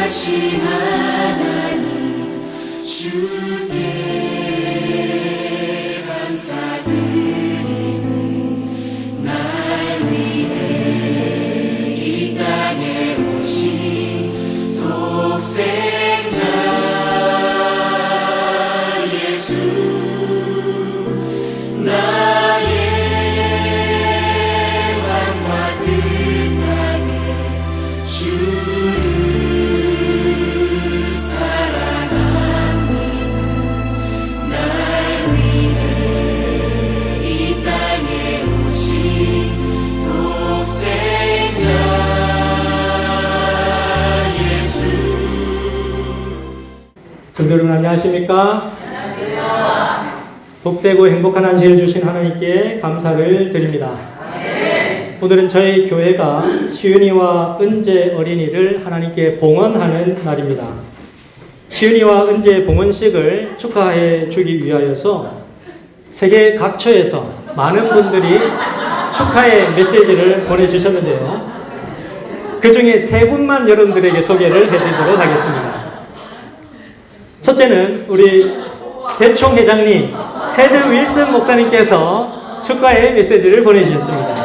전능하신 하나님 주께 감사드리세. 날 위해 이 땅에 오신 독생자 예수, 나의 왕과 뜻하게 주를 사랑합니다. 날 위해 이 땅에 오신 독생자 예수. 성도 여러분 안녕하십니까? 복되고 행복한 안식을 주신 하나님께 감사를 드립니다. 오늘은 저희 교회가 시윤이와 은재 어린이를 하나님께 봉헌하는 날입니다. 시윤이와 은재 봉헌식을 축하해 주기 위하여서 세계 각처에서 많은 분들이 축하의 메시지를 보내주셨는데요. 그 중에 세 분만 여러분들에게 소개를 해드리도록 하겠습니다. 첫째는 우리 대총 회장님 테드 윌슨 목사님께서 축하의 메시지를 보내주셨습니다.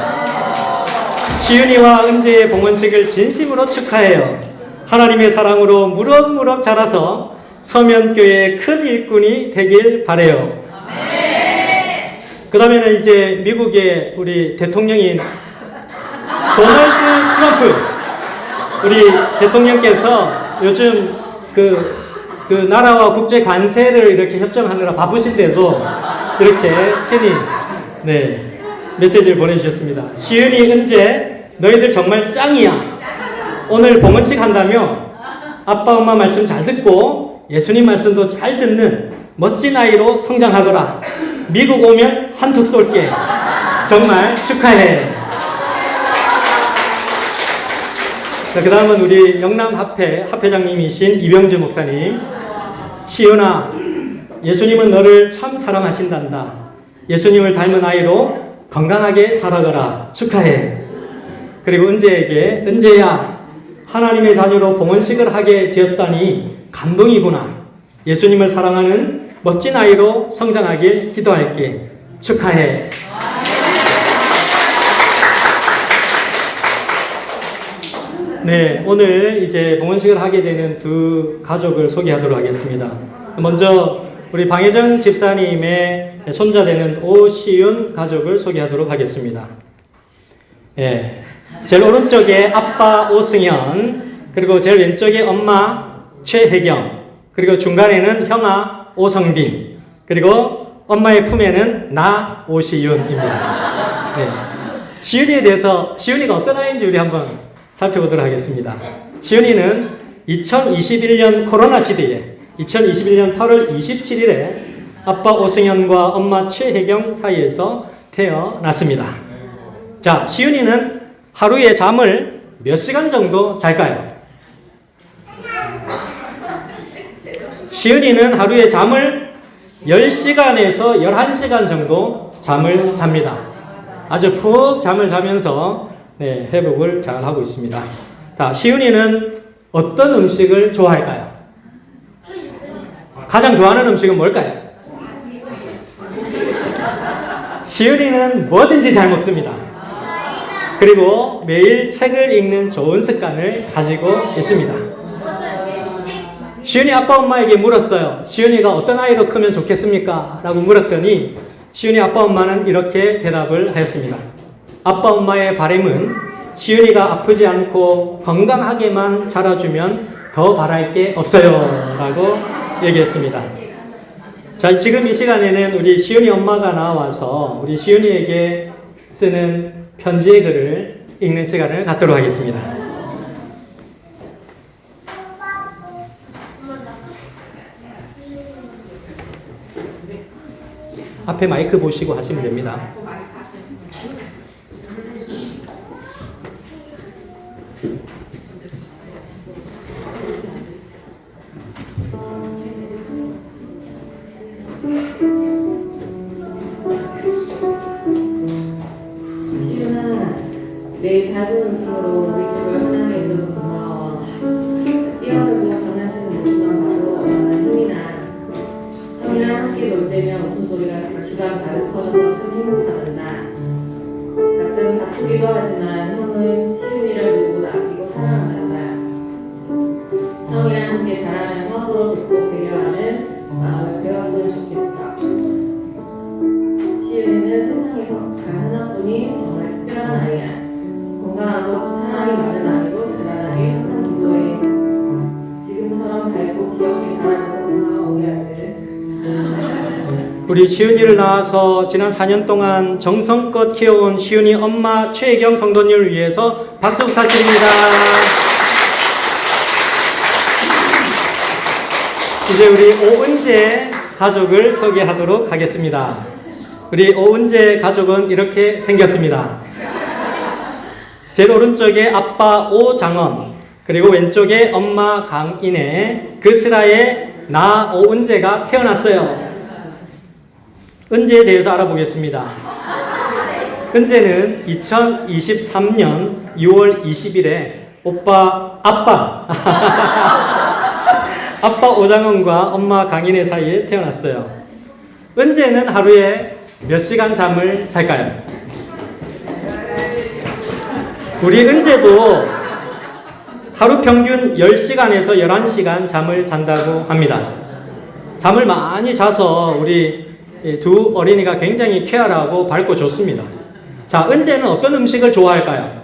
시윤이와 은재의 봉헌식을 진심으로 축하해요. 하나님의 사랑으로 무럭무럭 자라서 서면교회의 큰 일꾼이 되길 바라요. 그 다음에는 이제 미국의 우리 대통령인 도널드 트럼프, 우리 대통령께서 요즘 그 나라와 국제 관세를 이렇게 협정하느라 바쁘신데도 이렇게 친히 메시지를 보내주셨습니다. 시윤이, 은재, 너희들 정말 짱이야. 오늘 봉헌식 한다며 아빠 엄마 말씀 잘 듣고 예수님 말씀도 잘 듣는 멋진 아이로 성장하거라. 미국 오면 한턱 쏠게. 정말 축하해. 자, 그 다음은 우리 영남합회 합회장님이신 이병주 목사님. 시윤아, 예수님은 너를 참 사랑하신단다. 예수님을 닮은 아이로 건강하게 자라거라. 축하해. 그리고 은재에게, 은재야, 하나님의 자녀로 봉헌식을 하게 되었다니 감동이구나. 예수님을 사랑하는 멋진 아이로 성장하길 기도할게. 축하해. 네, 오늘 이제 봉헌식을 하게 되는 두 가족을 소개하도록 하겠습니다. 먼저 우리 방혜정 집사님의 손자 되는 오시윤 가족을 소개하도록 하겠습니다. 예, 제일 오른쪽에 아빠 오승현, 그리고 제일 왼쪽에 엄마 최혜경, 그리고 중간에는 형아 오성빈, 그리고 엄마의 품에는 나 오시윤입니다. 네. 시윤이에 대해서, 시윤이가 어떤 아이인지 우리 한번 살펴보도록 하겠습니다. 시윤이는 2021년 코로나 시대에 2021년 8월 27일에 아빠 오승현과 엄마 최혜경 사이에서 태어났습니다. 자, 시윤이는 하루에 잠을 몇 시간 정도 잘까요? 시윤이는 하루에 잠을 10시간에서 11시간 정도 잠을 잡니다. 아주 푹 잠을 자면서 회복을 잘 하고 있습니다. 자, 시윤이는 어떤 음식을 좋아할까요? 가장 좋아하는 음식은 뭘까요? 시윤이는 뭐든지 잘 먹습니다. 그리고 매일 책을 읽는 좋은 습관을 가지고 있습니다. 시윤이 아빠 엄마에게 물었어요. 시윤이가 어떤 아이로 크면 좋겠습니까? 라고 물었더니 시윤이 아빠 엄마는 이렇게 대답을 하였습니다. 아빠 엄마의 바람은 시윤이가 아프지 않고 건강하게만 자라주면 더 바랄 게 없어요. 라고 얘기했습니다. 자, 지금 이 시간에는 우리 시윤이 엄마가 나와서 우리 시윤이에게 쓰는 편지의 글을 읽는 시간을 갖도록 하겠습니다. 앞에 마이크 보시고 하시면 됩니다. 내 작은 웃음으로 우리 집을 하나님께 줘서 고마워. 뛰어난 되면 웃음소리가 집안 가득 퍼져서 참 행복하단다. 각자는 다투기도 하지만 형은 시은이를 누구보다 아끼고 사랑한단다. 형이랑 함께 자라면서 서로 돕고 배려하는 마음을 배웠으면 좋겠어. 시은이는 세상에서 단 하나뿐인 정말 특별한 아이야. 건강하고 사랑이 많은 아이로 자라나게 항상 기도해. 지금처럼 밝고 귀엽게 자라면서 고마워 우리 아들. 우리 시은이를 낳아서 지난 4년 동안 정성껏 키워온 시은이 엄마 최혜경 성도님을 위해서 박수 부탁드립니다. 이제 우리 오은재 가족을 소개하도록 하겠습니다. 우리 오은재 가족은 이렇게 생겼습니다. 제일 오른쪽에 아빠 오장원, 그리고 왼쪽에 엄마 강인혜, 그 슬하에 나 오은재가 태어났어요. 은재에 대해서 알아보겠습니다. 은재는 2023년 6월 20일에 아빠 오장원과 엄마 강인혜 사이에 태어났어요. 은재는 하루에 몇 시간 잠을 잘까요? 우리 은재도 하루 평균 10시간에서 11시간 잠을 잔다고 합니다. 잠을 많이 자서 우리 두 어린이가 굉장히 쾌활하고 밝고 좋습니다. 자, 은재는 어떤 음식을 좋아할까요?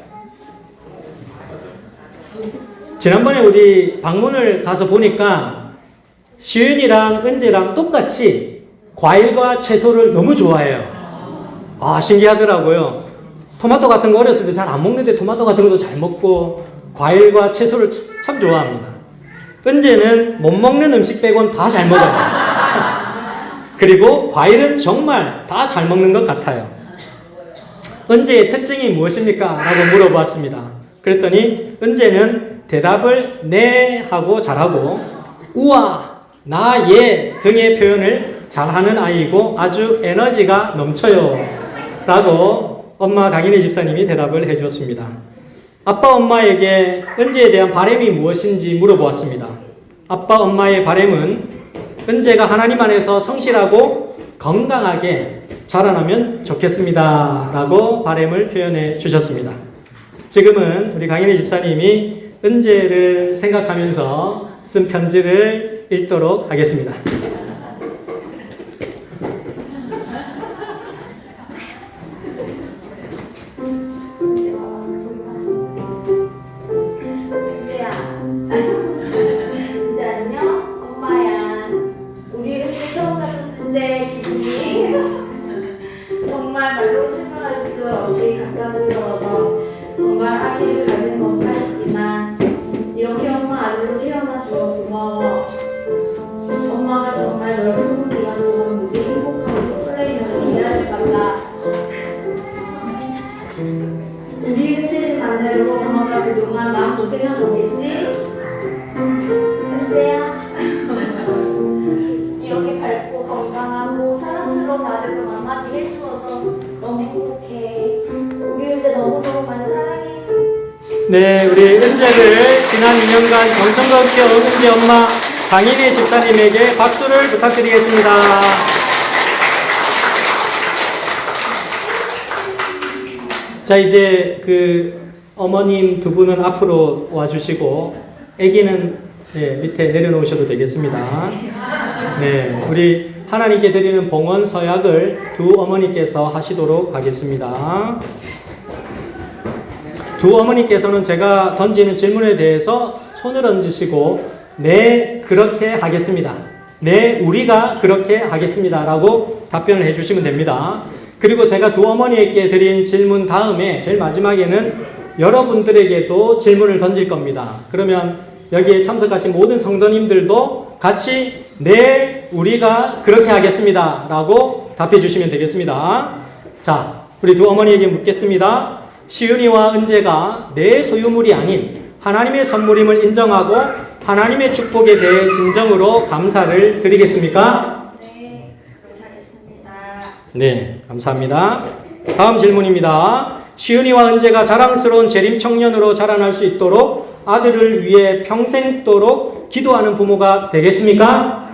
지난번에 우리 방문을 가서 보니까 시윤이랑 은재랑 똑같이 과일과 채소를 너무 좋아해요. 아, 신기하더라고요. 토마토 같은 거 어렸을 때 잘 안 먹는데 토마토 같은 것도 잘 먹고 과일과 채소를 참 좋아합니다. 은재는 못 먹는 음식 빼곤 다 잘 먹어요. 그리고 과일은 정말 다 잘 먹는 것 같아요. 은재의 특징이 무엇입니까? 라고 물어보았습니다. 그랬더니 은재는 대답을 네 하고 잘하고 우와, 나, 예 등의 표현을 잘하는 아이고 아주 에너지가 넘쳐요 라고 엄마 강인혜 집사님이 대답을 해주었습니다. 아빠 엄마에게 은재에 대한 바람이 무엇인지 물어보았습니다. 아빠 엄마의 바람은 은재가 하나님 안에서 성실하고 건강하게 자라나면 좋겠습니다 라고 바람을 표현해 주셨습니다. 지금은 우리 강인혜 집사님이 은재를 생각하면서 쓴 편지를 읽도록 하겠습니다. 네, 우리 은재를 지난 2년간 정성껏 키워온 은재 엄마 강인혜 집사님에게 박수를 부탁드리겠습니다. 자, 이제 그 어머님 두 분은 앞으로 와주시고 아기는 밑에 내려놓으셔도 되겠습니다. 네, 우리 하나님께 드리는 봉헌 서약을 두 어머니께서 하시도록 하겠습니다. 두 어머니께서는 제가 던지는 질문에 대해서 손을 얹으시고 네, 그렇게 하겠습니다. 네, 우리가 그렇게 하겠습니다 라고 답변을 해주시면 됩니다. 그리고 제가 두 어머니에게 드린 질문 다음에 제일 마지막에는 여러분들에게도 질문을 던질 겁니다. 그러면 여기에 참석하신 모든 성도님들도 같이 네, 우리가 그렇게 하겠습니다 라고 답해 주시면 되겠습니다. 자, 우리 두 어머니에게 묻겠습니다. 시은이와 은재가 내 소유물이 아닌 하나님의 선물임을 인정하고 하나님의 축복에 대해 진정으로 감사를 드리겠습니까? 네, 그렇게 하겠습니다. 네, 감사합니다. 다음 질문입니다. 시은이와 은재가 자랑스러운 재림 청년으로 자라날 수 있도록 아들을 위해 평생도록 기도하는 부모가 되겠습니까?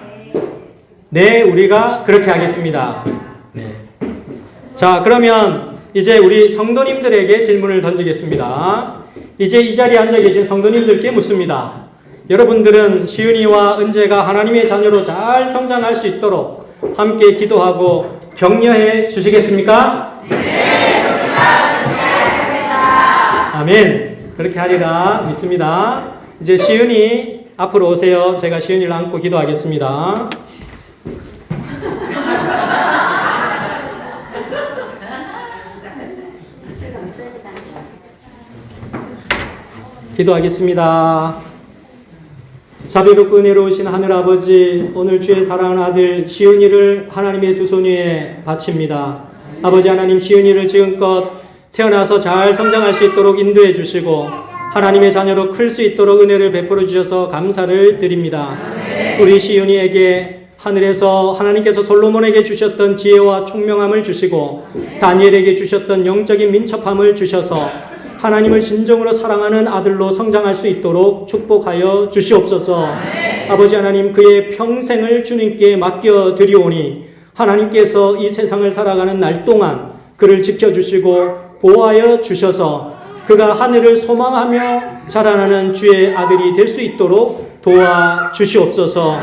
네, 우리가 그렇게 하겠습니다. 네. 자, 그러면 이제 우리 성도님들에게 질문을 던지겠습니다. 이제 이 자리에 앉아 계신 성도님들께 묻습니다. 여러분들은 시은이와 은재가 하나님의 자녀로 잘 성장할 수 있도록 함께 기도하고 격려해 주시겠습니까? 네, 아멘. 그렇게 하리라 믿습니다. 이제 시은이 앞으로 오세요. 제가 시은이를 안고 기도하겠습니다. 기도하겠습니다. 자비롭고 은혜로우신 하늘아버지, 오늘 주의 사랑하는 아들 시은이를 하나님의 두 손 위에 바칩니다. 아버지 하나님, 시은이를 지금껏 태어나서 잘 성장할 수 있도록 인도해 주시고 하나님의 자녀로 클 수 있도록 은혜를 베풀어 주셔서 감사를 드립니다. 우리 시은이에게 하늘에서 하나님께서 솔로몬에게 주셨던 지혜와 총명함을 주시고 다니엘에게 주셨던 영적인 민첩함을 주셔서 하나님을 진정으로 사랑하는 아들로 성장할 수 있도록 축복하여 주시옵소서. 아버지 하나님, 그의 평생을 주님께 맡겨드리오니 하나님께서 이 세상을 살아가는 날 동안 그를 지켜주시고 보호하여 주셔서 그가 하늘을 소망하며 자라나는 주의 아들이 될 수 있도록 도와주시옵소서.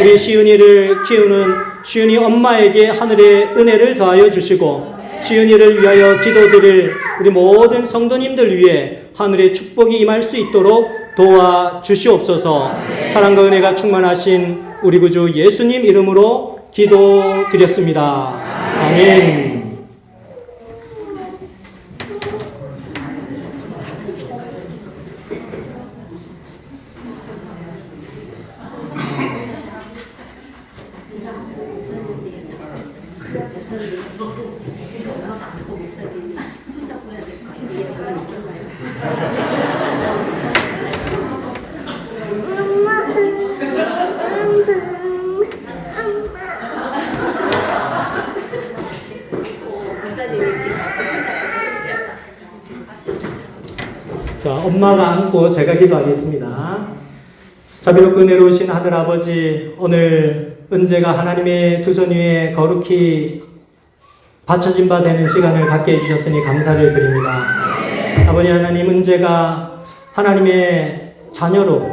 우리 시은이를 키우는 시은이 엄마에게 하늘의 은혜를 더하여 주시고 시은이를 위하여 기도드릴 우리 모든 성도님들 위해 하늘의 축복이 임할 수 있도록 도와주시옵소서. 사랑과 은혜가 충만하신 우리 구주 예수님 이름으로 기도드렸습니다. 아멘. 자, 엄마가 안고 제가 기도하겠습니다. 자비롭고 은혜로우신 하늘아버지, 오늘 은재가 하나님의 두 손 위에 거룩히 바쳐진 바 되는 시간을 갖게 해주셨으니 감사를 드립니다. 아버지 하나님, 은재가 하나님의 자녀로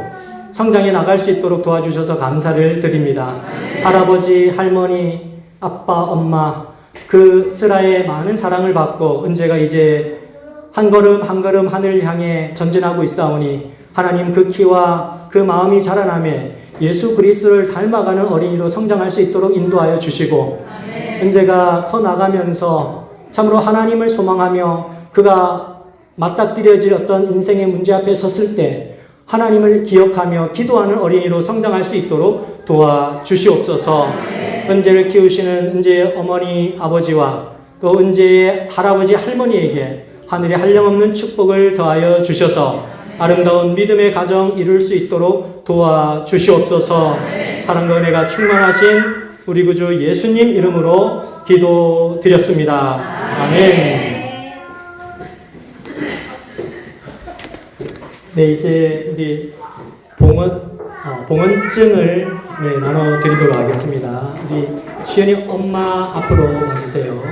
성장해 나갈 수 있도록 도와주셔서 감사를 드립니다. 할아버지, 할머니, 아빠, 엄마, 그 슬하의 많은 사랑을 받고 은재가 이제 한 걸음 한 걸음 하늘 향해 전진하고 있사오니 하나님, 그 키와 그 마음이 자라나며 예수 그리스도를 닮아가는 어린이로 성장할 수 있도록 인도하여 주시고 은재가 커 나가면서 참으로 하나님을 소망하며 그가 맞닥뜨려질 어떤 인생의 문제 앞에 섰을 때 하나님을 기억하며 기도하는 어린이로 성장할 수 있도록 도와주시옵소서. 은재를 키우시는 은재의 어머니 아버지와 또 은재의 할아버지 할머니에게 하늘의 한량없는 축복을 더하여 주셔서 아름다운 믿음의 가정 이룰 수 있도록 도와주시옵소서. 사랑과 은혜가 충만하신 우리 구주 예수님 이름으로 기도드렸습니다. 아멘. 네, 이제 우리 봉헌증을 나눠드리도록 하겠습니다. 우리 시은이 엄마 앞으로 와주세요.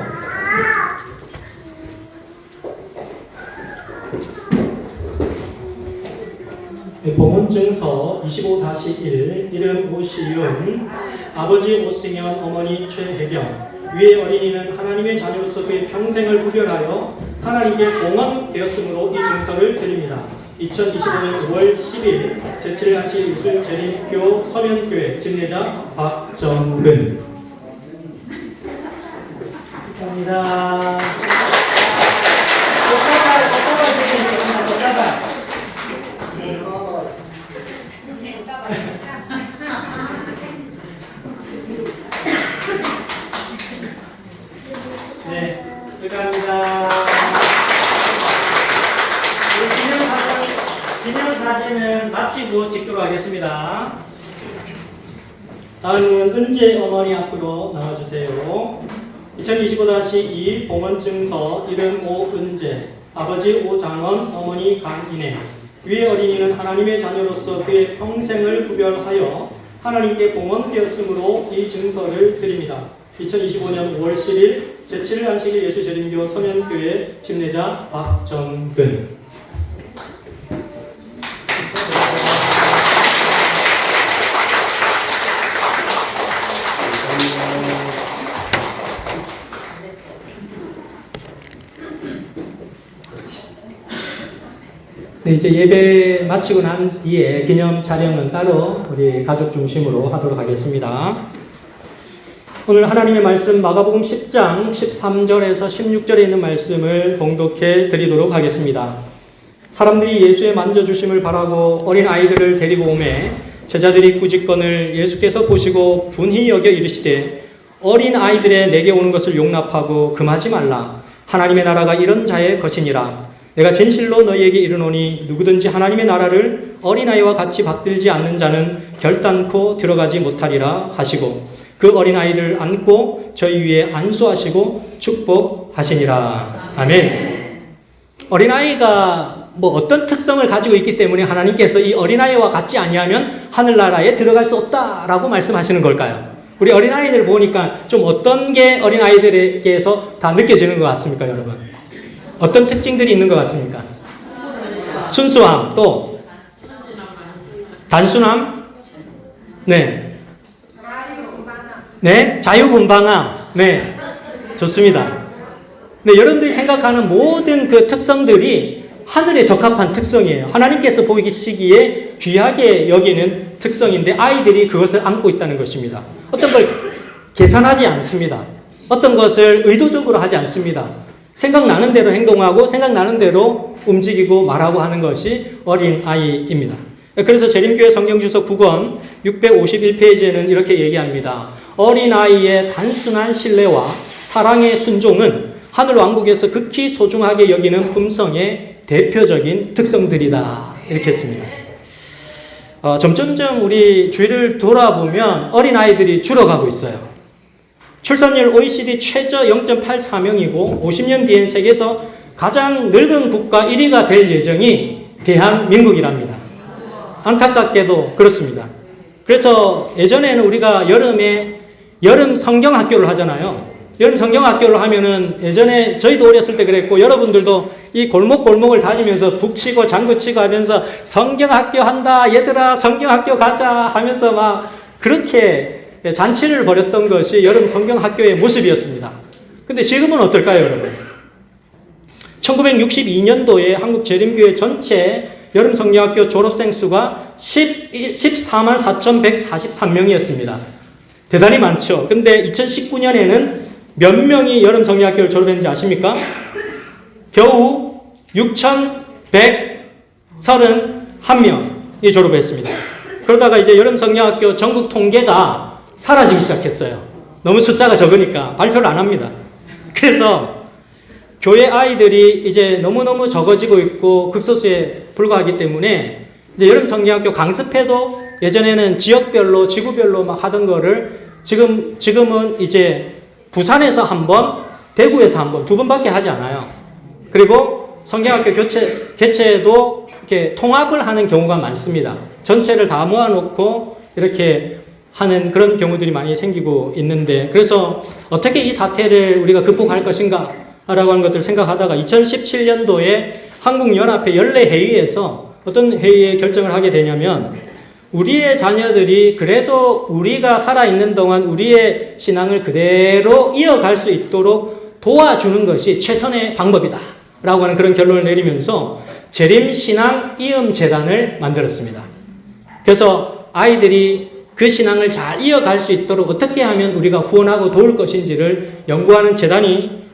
봉헌증서 25-1 이름 오시윤, 아버지 오승현, 어머니 최혜경. 위의 어린이는 하나님의 자녀로서 그의 평생을 구별하여 하나님께 봉헌되었으므로 이 증서를 드립니다. 2025년 5월 10일 제7가치 유술 재림교 서면교회 증례자 박정근. 감사합니다. 네, 축하합니다. 기념사진은 마치고 찍도록 하겠습니다. 다음은 은재 어머니 앞으로 나와주세요. 2025-2 봉헌증서 이름 오은재, 아버지 오장원, 어머니 강인혜. 위의 어린이는 하나님의 자녀로서 그의 평생을 구별하여 하나님께 봉헌되었으므로 이 증서를 드립니다. 2025년 5월 10일 제7안식일 예수재림교 서면교회 침례자 박정근. 네, 이제 예배 마치고 난 뒤에 기념 촬영은 따로 우리 가족 중심으로 하도록 하겠습니다. 오늘 하나님의 말씀 마가복음 10장 13절에서 16절에 있는 말씀을 봉독해 드리도록 하겠습니다. 사람들이 예수의 만져주심을 바라고 어린 아이들을 데리고 오매 제자들이 꾸짖건을 예수께서 보시고 분히 여겨 이르시되 어린 아이들의 내게 오는 것을 용납하고 금하지 말라. 하나님의 나라가 이런 자의 것이니라. 내가 진실로 너희에게 이르노니 누구든지 하나님의 나라를 어린아이와 같이 받들지 않는 자는 결단코 들어가지 못하리라 하시고 그 어린아이를 안고 저희 위에 안수하시고 축복하시니라. 아멘. 어린아이가 어떤 특성을 가지고 있기 때문에 하나님께서 이 어린아이와 같지 아니하면 하늘나라에 들어갈 수 없다라고 말씀하시는 걸까요? 우리 어린아이들 보니까 좀 어떤 게 어린아이들에게서 다 느껴지는 것 같습니까, 여러분? 어떤 특징들이 있는 것 같습니까? 순수함, 또 단순함, 네, 네, 자유분방함, 네, 좋습니다. 네, 여러분들이 생각하는 모든 그 특성들이 하늘에 적합한 특성이에요. 하나님께서 보시기에 귀하게 여기는 특성인데 아이들이 그것을 안고 있다는 것입니다. 어떤 걸 계산하지 않습니다. 어떤 것을 의도적으로 하지 않습니다. 생각나는 대로 행동하고 생각나는 대로 움직이고 말하고 하는 것이 어린아이입니다. 그래서 재림교회 성경주소 9권 651페이지에는 이렇게 얘기합니다. 어린아이의 단순한 신뢰와 사랑의 순종은 하늘왕국에서 극히 소중하게 여기는 품성의 대표적인 특성들이다. 이렇게 했습니다. 점점점 우리 주위를 돌아보면 어린아이들이 줄어가고 있어요. 출산율 OECD 최저 0.84명이고 50년 뒤엔 세계에서 가장 늙은 국가 1위가 될 예정이 대한민국이랍니다. 안타깝게도 그렇습니다. 그래서 예전에는 우리가 여름에 여름 성경학교를 하잖아요. 여름 성경학교를 하면은 예전에 저희도 어렸을 때 그랬고 여러분들도 이 골목골목을 다니면서 북치고 장구치고 하면서 성경학교 한다 얘들아 성경학교 가자 하면서 막 그렇게 잔치를 벌였던 것이 여름 성경학교의 모습이었습니다. 근데 지금은 어떨까요, 여러분? 1962년도에 한국 재림교회 전체 여름 성경학교 졸업생 수가 14만 4,143명이었습니다. 대단히 많죠. 근데 2019년에는 몇 명이 여름 성경학교를 졸업했는지 아십니까? 겨우 6,131명이 졸업했습니다. 그러다가 이제 여름 성경학교 전국 통계가 사라지기 시작했어요. 너무 숫자가 적으니까 발표를 안 합니다. 그래서 교회 아이들이 이제 너무너무 적어지고 있고 극소수에 불과하기 때문에 이제 여름 성경학교 강습회도 예전에는 지역별로 지구별로 막 하던 거를 지금은 이제 부산에서 한 번, 대구에서 한 번, 두 번밖에 하지 않아요. 그리고 성경학교 개최도 이렇게 통합을 하는 경우가 많습니다. 전체를 다 모아놓고 이렇게 하는 그런 경우들이 많이 생기고 있는데 그래서 어떻게 이 사태를 우리가 극복할 것인가 라고 하는 것들을 생각하다가 2017년도에 한국연합회 연례회의에서 어떤 회의에 결정을 하게 되냐면 우리의 자녀들이 그래도 우리가 살아있는 동안 우리의 신앙을 그대로 이어갈 수 있도록 도와주는 것이 최선의 방법이다 라고 하는 그런 결론을 내리면서 재림신앙이음재단을 만들었습니다. 그래서 아이들이 그 신앙을 잘 이어갈 수 있도록 어떻게 하면 우리가 후원하고 도울 것인지를 연구하는 재단이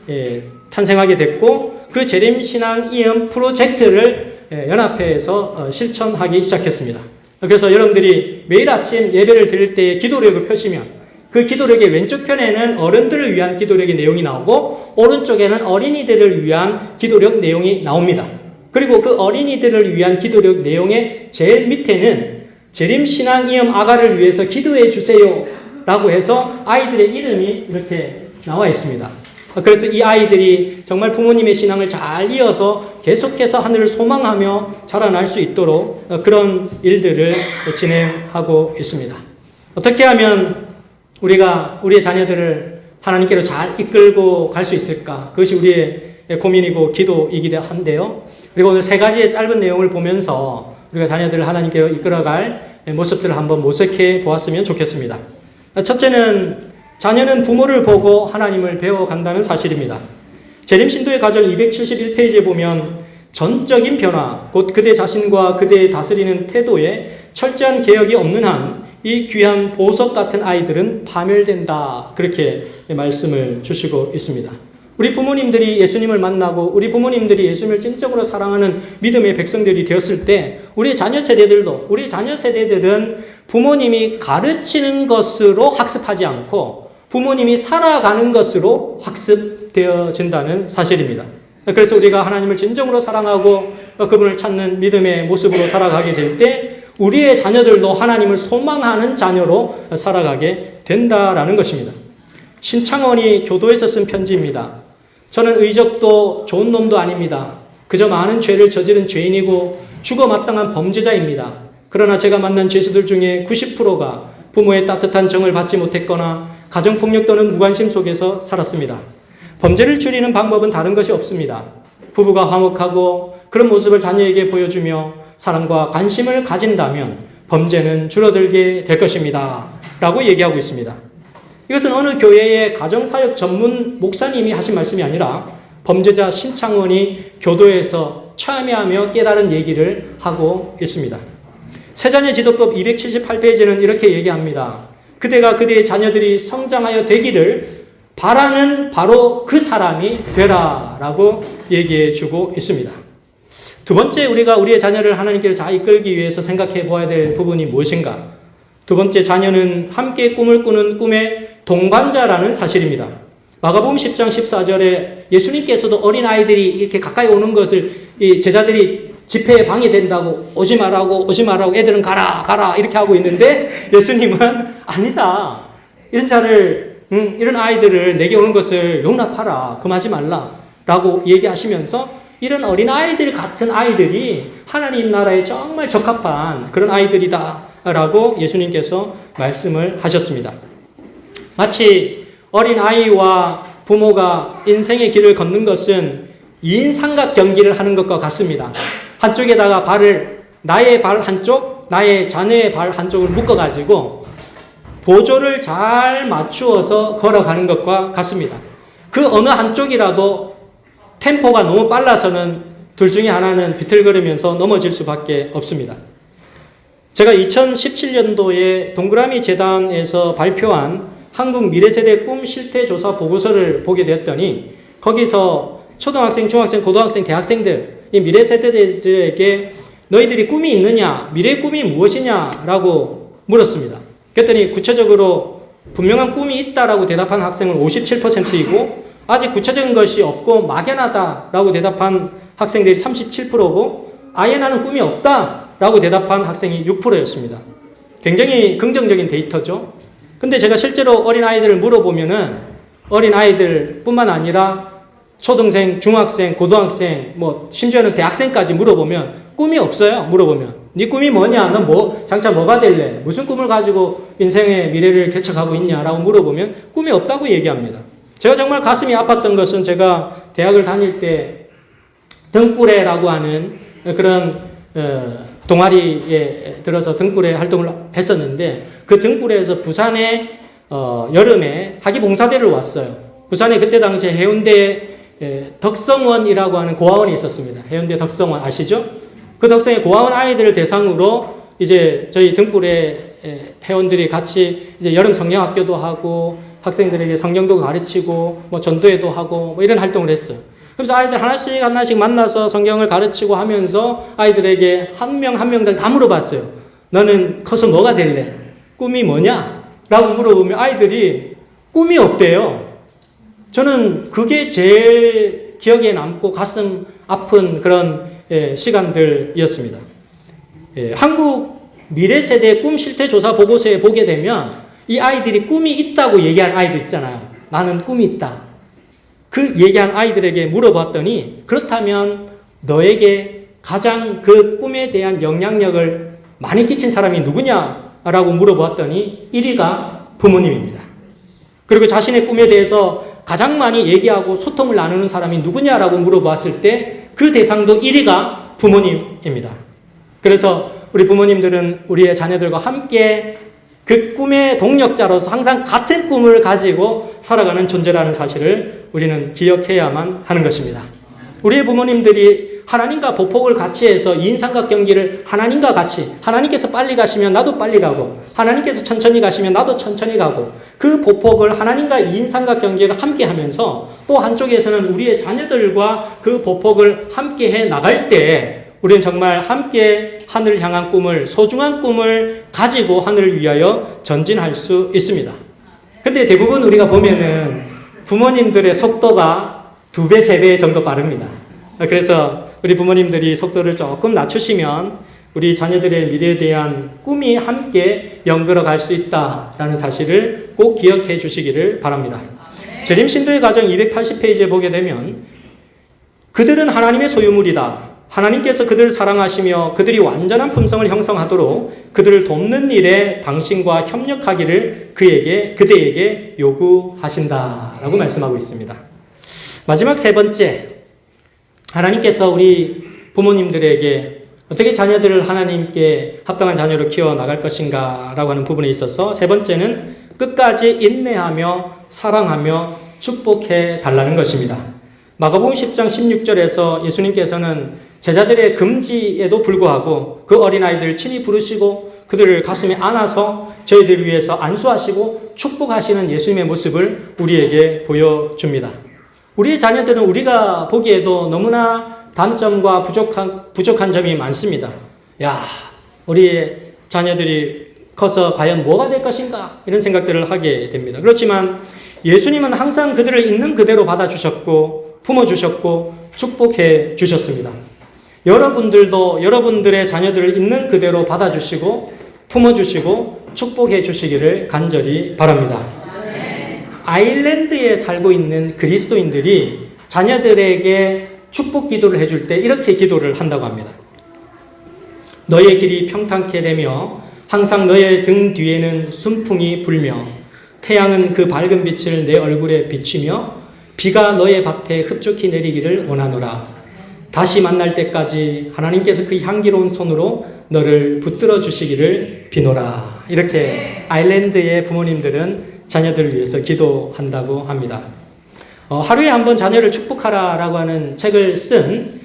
탄생하게 됐고 그 재림신앙이음 프로젝트를 연합회에서 실천하기 시작했습니다. 그래서 여러분들이 매일 아침 예배를 드릴 때 기도력을 펴시면 그 기도력의 왼쪽 편에는 어른들을 위한 기도력의 내용이 나오고 오른쪽에는 어린이들을 위한 기도력 내용이 나옵니다. 그리고 그 어린이들을 위한 기도력 내용의 제일 밑에는 재림신앙이음 아가를 위해서 기도해 주세요 라고 해서 아이들의 이름이 이렇게 나와 있습니다. 그래서 이 아이들이 정말 부모님의 신앙을 잘 이어서 계속해서 하늘을 소망하며 자라날 수 있도록 그런 일들을 진행하고 있습니다. 어떻게 하면 우리가 우리의 자녀들을 하나님께로 잘 이끌고 갈 수 있을까? 그것이 우리의 고민이고 기도이기도 한데요. 그리고 오늘 세 가지의 짧은 내용을 보면서 우리가 자녀들을 하나님께로 이끌어갈 모습들을 한번 모색해 보았으면 좋겠습니다. 첫째는 자녀는 부모를 보고 하나님을 배워간다는 사실입니다. 재림신도의 가정 271페이지에 보면 전적인 변화, 곧 그대 자신과 그대의 다스리는 태도에 철저한 개혁이 없는 한 이 귀한 보석 같은 아이들은 파멸된다. 그렇게 말씀을 주시고 있습니다. 우리 부모님들이 예수님을 만나고 우리 부모님들이 예수님을 진정으로 사랑하는 믿음의 백성들이 되었을 때 우리 자녀 세대들은 부모님이 가르치는 것으로 학습하지 않고 부모님이 살아가는 것으로 학습되어진다는 사실입니다. 그래서 우리가 하나님을 진정으로 사랑하고 그분을 찾는 믿음의 모습으로 살아가게 될 때 우리의 자녀들도 하나님을 소망하는 자녀로 살아가게 된다라는 것입니다. 신창원이 교도에서 쓴 편지입니다. 저는 의적도 좋은 놈도 아닙니다. 그저 많은 죄를 저지른 죄인이고 죽어 마땅한 범죄자입니다. 그러나 제가 만난 죄수들 중에 90%가 부모의 따뜻한 정을 받지 못했거나 가정폭력 또는 무관심 속에서 살았습니다. 범죄를 줄이는 방법은 다른 것이 없습니다. 부부가 화목하고 그런 모습을 자녀에게 보여주며 사랑과 관심을 가진다면 범죄는 줄어들게 될 것입니다. 라고 얘기하고 있습니다. 이것은 어느 교회의 가정사역 전문 목사님이 하신 말씀이 아니라 범죄자 신창원이 교도에서 참여하며 깨달은 얘기를 하고 있습니다. 세자녀 지도법 278페이지는 이렇게 얘기합니다. 그대가 그대의 자녀들이 성장하여 되기를 바라는 바로 그 사람이 되라 라고 얘기해 주고 있습니다. 두 번째, 우리가 우리의 자녀를 하나님께로 잘 이끌기 위해서 생각해 보아야 될 부분이 무엇인가? 두 번째, 자녀는 함께 꿈을 꾸는 꿈의 동반자라는 사실입니다. 마가복음 10장 14절에 예수님께서도 어린아이들이 이렇게 가까이 오는 것을 이 제자들이 집회에 방해된다고 오지 말라고 애들은 가라 이렇게 하고 있는데 예수님은 아니다. 이런 아이들을 내게 오는 것을 용납하라. 금하지 말라. 라고 얘기하시면서 이런 어린아이들 같은 아이들이 하나님 나라에 정말 적합한 그런 아이들이다. 라고 예수님께서 말씀을 하셨습니다. 마치 어린아이와 부모가 인생의 길을 걷는 것은 2인 삼각 경기를 하는 것과 같습니다. 한쪽에다가 나의 발 한쪽, 나의 자녀의 발 한쪽을 묶어가지고 보조를 잘 맞추어서 걸어가는 것과 같습니다. 그 어느 한쪽이라도 템포가 너무 빨라서는 둘 중에 하나는 비틀거리면서 넘어질 수밖에 없습니다. 제가 2017년도에 동그라미 재단에서 발표한 한국 미래세대 꿈 실태조사 보고서를 보게 되었더니 거기서 초등학생, 중학생, 고등학생, 대학생들, 이 미래세대들에게 너희들이 꿈이 있느냐, 미래의 꿈이 무엇이냐라고 물었습니다. 그랬더니 구체적으로 분명한 꿈이 있다라고 대답한 학생은 57%이고 아직 구체적인 것이 없고 막연하다라고 대답한 학생들이 37%고 아예 나는 꿈이 없다라고 대답한 학생이 6%였습니다. 굉장히 긍정적인 데이터죠. 근데 제가 실제로 어린아이들을 물어보면은 어린아이들뿐만 아니라 초등생, 중학생, 고등학생, 심지어는 대학생까지 물어보면 꿈이 없어요. 물어보면. 네 꿈이 뭐냐? 넌 장차 뭐가 될래? 무슨 꿈을 가지고 인생의 미래를 개척하고 있냐라고 물어보면 꿈이 없다고 얘기합니다. 제가 정말 가슴이 아팠던 것은 제가 대학을 다닐 때 등불회라고 하는 그런 동아리에 들어서 등불회 활동을 했었는데 그 등불회에서 부산에 여름에 학위봉사대를 왔어요. 부산에 그때 당시에 해운대 덕성원이라고 하는 고아원이 있었습니다. 해운대 덕성원 아시죠? 그 덕성의 고아원 아이들을 대상으로 이제 저희 등불회 회원들이 같이 이제 여름 성경학교도 하고 학생들에게 성경도 가르치고 전도회도 하고 이런 활동을 했어요. 그래서 아이들 하나씩 만나서 성경을 가르치고 하면서 아이들에게 한 명 한 명당 다 물어봤어요. 너는 커서 뭐가 될래? 꿈이 뭐냐? 라고 물어보면 아이들이 꿈이 없대요. 저는 그게 제일 기억에 남고 가슴 아픈 그런 시간들이었습니다. 한국 미래세대 꿈 실태조사 보고서에 보게 되면 이 아이들이 꿈이 있다고 얘기한 아이들 있잖아요. 나는 꿈이 있다. 그 얘기한 아이들에게 물어봤더니 그렇다면 너에게 가장 그 꿈에 대한 영향력을 많이 끼친 사람이 누구냐? 라고 물어보았더니 1위가 부모님입니다. 그리고 자신의 꿈에 대해서 가장 많이 얘기하고 소통을 나누는 사람이 누구냐라고 물어보았을 때 그 대상도 1위가 부모님입니다. 그래서 우리 부모님들은 우리의 자녀들과 함께 그 꿈의 동력자로서 항상 같은 꿈을 가지고 살아가는 존재라는 사실을 우리는 기억해야만 하는 것입니다. 우리의 부모님들이 하나님과 보폭을 같이 해서 이인삼각 경기를 하나님과 같이, 하나님께서 빨리 가시면 나도 빨리 가고 하나님께서 천천히 가시면 나도 천천히 가고 그 보폭을 하나님과 이인삼각 경기를 함께 하면서 또 한쪽에서는 우리의 자녀들과 그 보폭을 함께 해 나갈 때 우리는 정말 함께 하늘을 향한 꿈을, 소중한 꿈을 가지고 하늘을 위하여 전진할 수 있습니다. 그런데 대부분 우리가 보면은 부모님들의 속도가 2배, 3배 정도 빠릅니다. 그래서 우리 부모님들이 속도를 조금 낮추시면 우리 자녀들의 미래에 대한 꿈이 함께 연결어 갈 수 있다라는 사실을 꼭 기억해 주시기를 바랍니다. 재림 신도의 과정 280페이지에 보게 되면 그들은 하나님의 소유물이다. 하나님께서 그들을 사랑하시며 그들이 완전한 품성을 형성하도록 그들을 돕는 일에 당신과 협력하기를 그대에게 요구하신다라고 말씀하고 있습니다. 마지막 3번째, 하나님께서 우리 부모님들에게 어떻게 자녀들을 하나님께 합당한 자녀로 키워나갈 것인가 라고 하는 부분에 있어서 3번째는 끝까지 인내하며 사랑하며 축복해 달라는 것입니다. 마가복음 10장 16절에서 예수님께서는 제자들의 금지에도 불구하고 그 어린아이들을 친히 부르시고 그들을 가슴에 안아서 저희들을 위해서 안수하시고 축복하시는 예수님의 모습을 우리에게 보여줍니다. 우리의 자녀들은 우리가 보기에도 너무나 단점과 부족한 점이 많습니다. 우리의 자녀들이 커서 과연 뭐가 될 것인가 이런 생각들을 하게 됩니다. 그렇지만 예수님은 항상 그들을 있는 그대로 받아주셨고 품어주셨고 축복해 주셨습니다. 여러분들도 여러분들의 자녀들을 있는 그대로 받아주시고 품어주시고 축복해 주시기를 간절히 바랍니다. 아일랜드에 살고 있는 그리스도인들이 자녀들에게 축복 기도를 해줄 때 이렇게 기도를 한다고 합니다. 너의 길이 평탄케 되며 항상 너의 등 뒤에는 순풍이 불며 태양은 그 밝은 빛을 내 얼굴에 비치며 비가 너의 밭에 흡족히 내리기를 원하노라. 다시 만날 때까지 하나님께서 그 향기로운 손으로 너를 붙들어 주시기를 비노라. 이렇게 아일랜드의 부모님들은 자녀들을 위해서 기도한다고 합니다. 하루에 한 번 자녀를 축복하라라고 하는 책을 쓴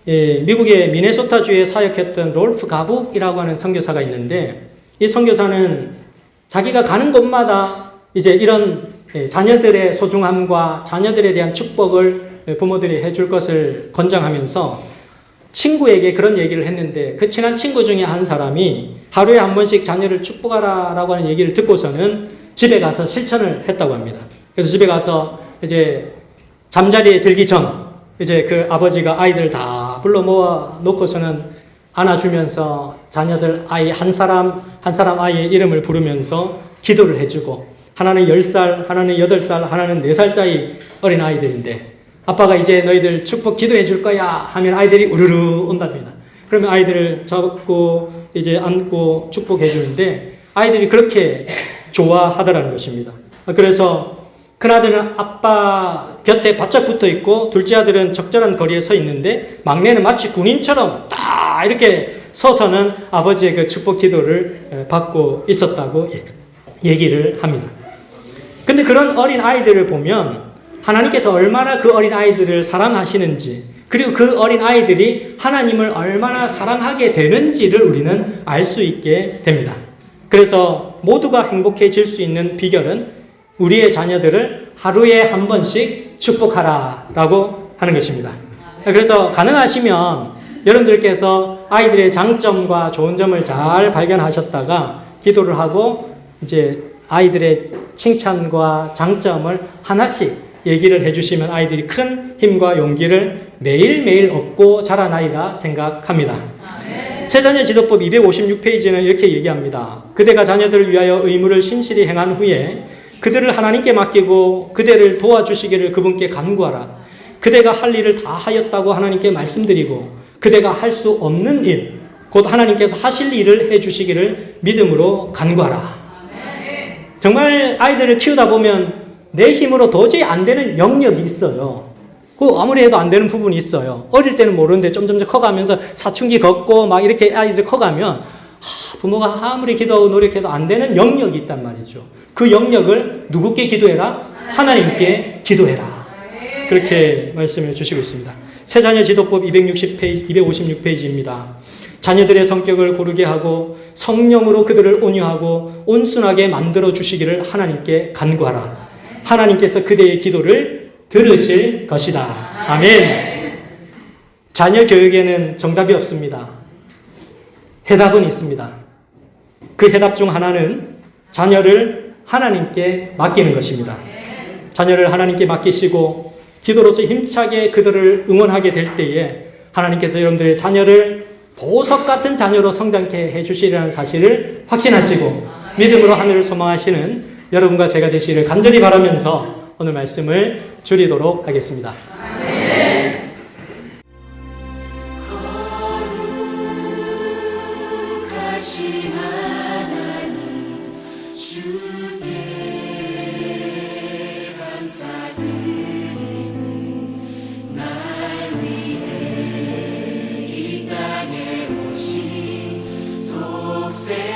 미국의 미네소타주에 사역했던 롤프 가북이라고 하는 선교사가 있는데 이 선교사는 자기가 가는 곳마다 이제 이런 자녀들의 소중함과 자녀들에 대한 축복을 부모들이 해줄 것을 권장하면서 친구에게 그런 얘기를 했는데 그 친한 친구 중에 한 사람이 하루에 한 번씩 자녀를 축복하라라고 하는 얘기를 듣고서는 집에 가서 실천을 했다고 합니다. 그래서 집에 가서 이제 잠자리에 들기 전 이제 그 아버지가 아이들 다 불러 모아 놓고서는 안아주면서 자녀들 아이 한 사람 아이의 이름을 부르면서 기도를 해주고 하나는 10살, 하나는 8살, 하나는 4살짜리 어린 아이들인데 아빠가 이제 너희들 축복 기도해 줄 거야 하면 아이들이 우르르 온답니다. 그러면 아이들을 잡고 이제 안고 축복해 주는데 아이들이 그렇게 좋아하더라는 것입니다. 그래서 큰아들은 아빠 곁에 바짝 붙어 있고 둘째 아들은 적절한 거리에 서 있는데 막내는 마치 군인처럼 딱 이렇게 서서는 아버지의 그 축복 기도를 받고 있었다고 얘기를 합니다. 근데 그런 어린 아이들을 보면 하나님께서 얼마나 그 어린 아이들을 사랑하시는지 그리고 그 어린 아이들이 하나님을 얼마나 사랑하게 되는지를 우리는 알 수 있게 됩니다. 그래서 모두가 행복해질 수 있는 비결은 우리의 자녀들을 하루에 한 번씩 축복하라라고 하는 것입니다. 그래서 가능하시면 여러분들께서 아이들의 장점과 좋은 점을 잘 발견하셨다가 기도를 하고 이제 아이들의 칭찬과 장점을 하나씩 얘기를 해주시면 아이들이 큰 힘과 용기를 매일매일 얻고 자라나리라 생각합니다. 새자녀 지도법 256페이지는 이렇게 얘기합니다. 그대가 자녀들을 위하여 의무를 신실히 행한 후에 그들을 하나님께 맡기고 그대를 도와주시기를 그분께 간구하라. 그대가 할 일을 다 하였다고 하나님께 말씀드리고 그대가 할 수 없는 일, 곧 하나님께서 하실 일을 해주시기를 믿음으로 간구하라. 정말 아이들을 키우다 보면 내 힘으로 도저히 안 되는 영역이 있어요. 그 아무리 해도 안 되는 부분이 있어요. 어릴 때는 모르는데 점점 커가면서 사춘기 걷고 막 이렇게 아이들 커가면 부모가 아무리 기도하고 노력해도 안 되는 영역이 있단 말이죠. 그 영역을 누구께 기도해라? 하나님께 기도해라. 그렇게 말씀을 주시고 있습니다. 새자녀 지도법 256페이지입니다. 자녀들의 성격을 고르게 하고 성령으로 그들을 온유하고 온순하게 만들어 주시기를 하나님께 간구하라. 하나님께서 그대의 기도를 들으실 것이다. 아멘. 자녀 교육에는 정답이 없습니다. 해답은 있습니다. 그 해답 중 하나는 자녀를 하나님께 맡기는 것입니다. 자녀를 하나님께 맡기시고 기도로서 힘차게 그들을 응원하게 될 때에 하나님께서 여러분들의 자녀를 보석 같은 자녀로 성장케 해주시리라는 사실을 확신하시고 믿음으로 하늘을 소망하시는 여러분과 제가 되시기를 간절히 바라면서 오늘 말씀을 줄이도록 하겠습니다. 거룩하신 하나님 주께 감사드리세. 날 위해 이 땅에 오신 독생